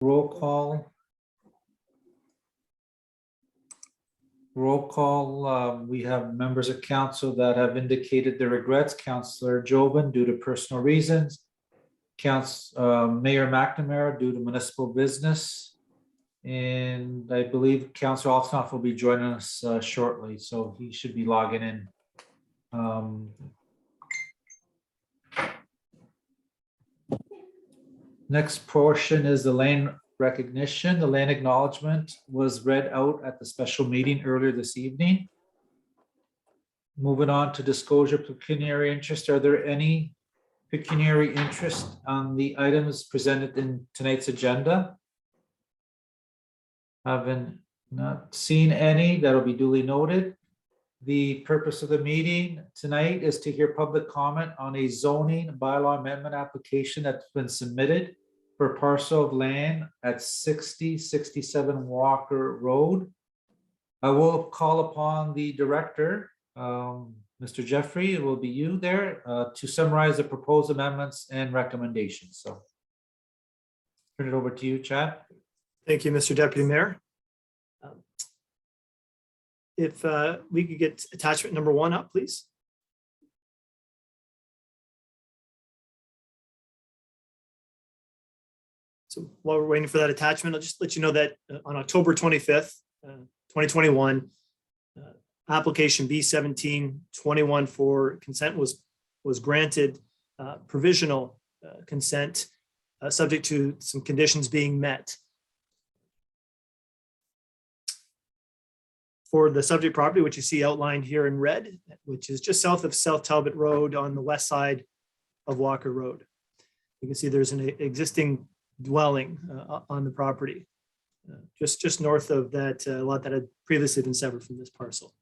Roll call. Roll call. We have members of council that have indicated their regrets. Councillor Jobin due to personal reasons. Mayor McNamara due to municipal business. And I believe Councillor Alstoff will be joining us shortly, so he should be logging in. Next portion is the land recognition. The land acknowledgement was read out at the special meeting earlier this evening. Moving on to disclosure of pecuniary interest. Are there any pecuniary interest on the items presented in tonight's agenda? Haven't not seen any. That'll be duly noted. The purpose of the meeting tonight is to hear public comment on a zoning bylaw amendment application that's been submitted for a parcel of land at 6067 Walker Road. I will call upon the director, Mr. Jeffrey, it will be you there, to summarize the proposed amendments and recommendations. So turn it over to you, Chad. Thank you, Mr. Deputy Mayor. If we could get attachment number 1 up, please. So while we're waiting for that attachment, I'll just let you know that on October 25th, 2021, application B1721 for consent was granted provisional consent subject to some conditions being met. For the subject property, which you see outlined here in red, which is just south of South Talbot Road on the west side of Walker Road. You can see there's an existing dwelling on the property, just north of that lot that had previously been severed from this parcel.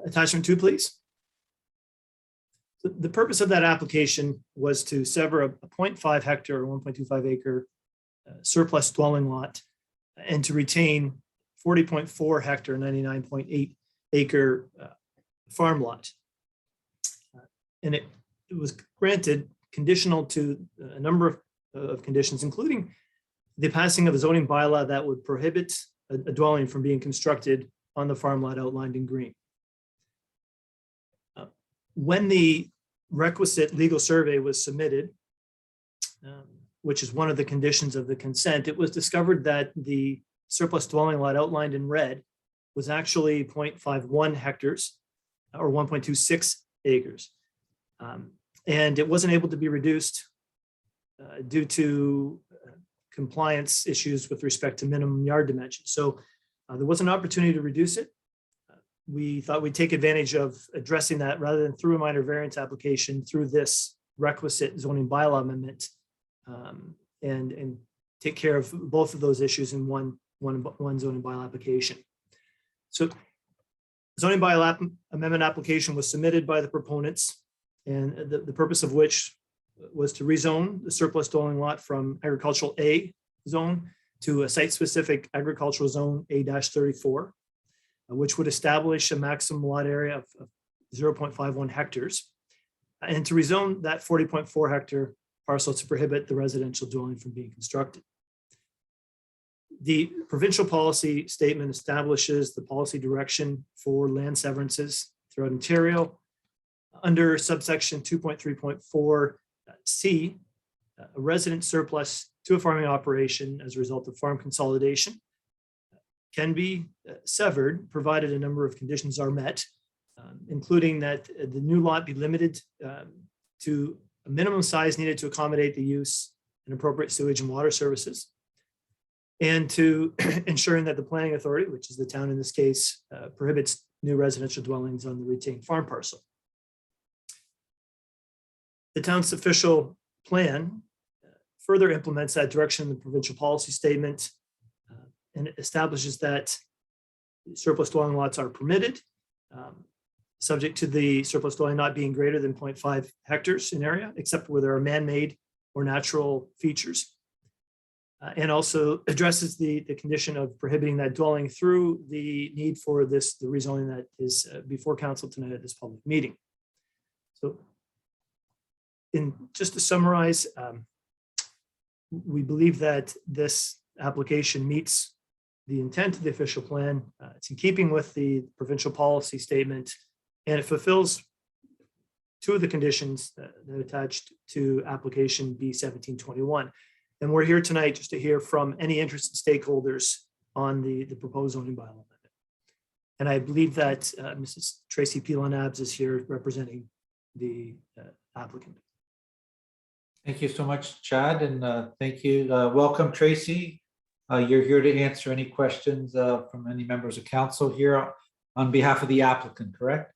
Attachment 2, please. The purpose of that application was to sever a 0.5 hectare or 1.25 acre surplus dwelling lot and to retain 40.4 hectare, 99.8 acre farm lot. And it was granted conditional to a number of conditions, including the passing of a zoning bylaw that would prohibit a dwelling from being constructed on the farm lot outlined in green. When the requisite legal survey was submitted, which is one of the conditions of the consent, it was discovered that the surplus dwelling lot outlined in red was actually 0.51 hectares or 1.26 acres. And it wasn't able to be reduced due to compliance issues with respect to minimum yard dimensions. So there was an opportunity to reduce it. We thought we'd take advantage of addressing that rather than through a minor variance application through this requisite zoning bylaw amendment and take care of both of those issues in one zoning bylaw application. So zoning bylaw amendment application was submitted by the proponents, and the purpose of which was to rezone the surplus dwelling lot from agricultural A zone to a site-specific agricultural zone A-34, which would establish a maximum lot area of 0.51 hectares, and to rezone that 40.4 hectare parcel to prohibit the residential dwelling from being constructed. The provincial policy statement establishes the policy direction for land severances throughout Ontario. Under subsection 2.3.4C, a resident surplus to a farming operation as a result of farm consolidation can be severed, provided a number of conditions are met, including that the new lot be limited to a minimum size needed to accommodate the use and appropriate sewage and water services, and to ensuring that the planning authority, which is the town in this case, prohibits new residential dwellings on the retained farm parcel. The town's official plan further implements that direction in the provincial policy statement, and it establishes that surplus dwelling lots are permitted, subject to the surplus dwelling not being greater than 0.5 hectares in area, except where there are man-made or natural features. And also addresses the condition of prohibiting that dwelling through the need for the rezoning that is before council tonight at this public meeting. So just to summarize, we believe that this application meets the intent of the official plan. It's in keeping with the provincial policy statement, and it fulfills two of the conditions that are attached to application B 1721. And we're here tonight just to hear from any interested stakeholders on the proposed zoning bylaw amendment. And I believe that Mrs. Tracy Pilon-Abs is here representing the applicant. Thank you so much, Chad, and thank you. Welcome, Tracy. You're here to answer any questions from any members of council here on behalf of the applicant, correct?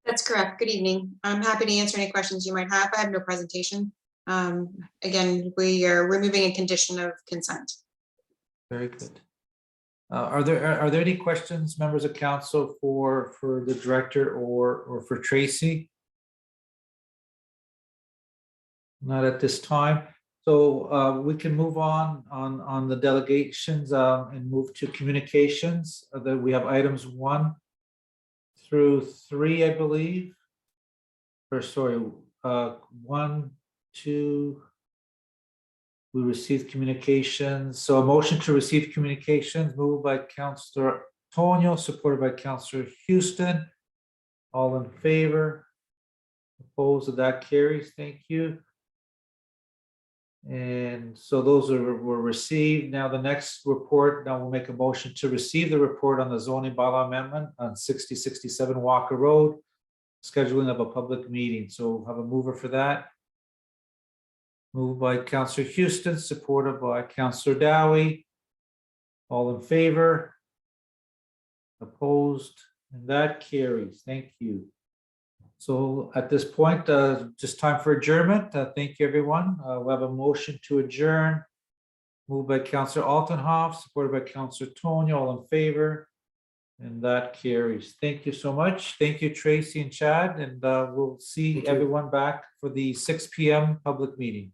That's correct. Good evening. I'm happy to answer any questions you might have. I have no presentation. Again, we are removing a condition of consent. Very good. Are there any questions, members of council, for the director or for Tracy? Not at this time. So we can move on the delegations and move to communications. That we have items 1 through 3, I believe. Or sorry, 1, 2. We received communications. So a motion to receive communications moved by Councillor Tonio, supported by Councillor Houston. All in favor? Opposed? That carries. Thank you. And so those were received. Now the next report, now we'll make a motion to receive the report on the zoning bylaw amendment on 6067 Walker Road, scheduling of a public meeting. So we'll have a mover for that. Moved by Councillor Houston, supported by Councillor Dowie. All in favor? Opposed? And that carries. Thank you. So at this point, just time for adjournment. Thank you, everyone. We'll have a motion to adjourn. Moved by Councillor Altenhoff, supported by Councillor Tonio. All in favor? And that carries. Thank you so much. Thank you, Tracy and Chad. And we'll see everyone back for the 6 p.m. public meeting.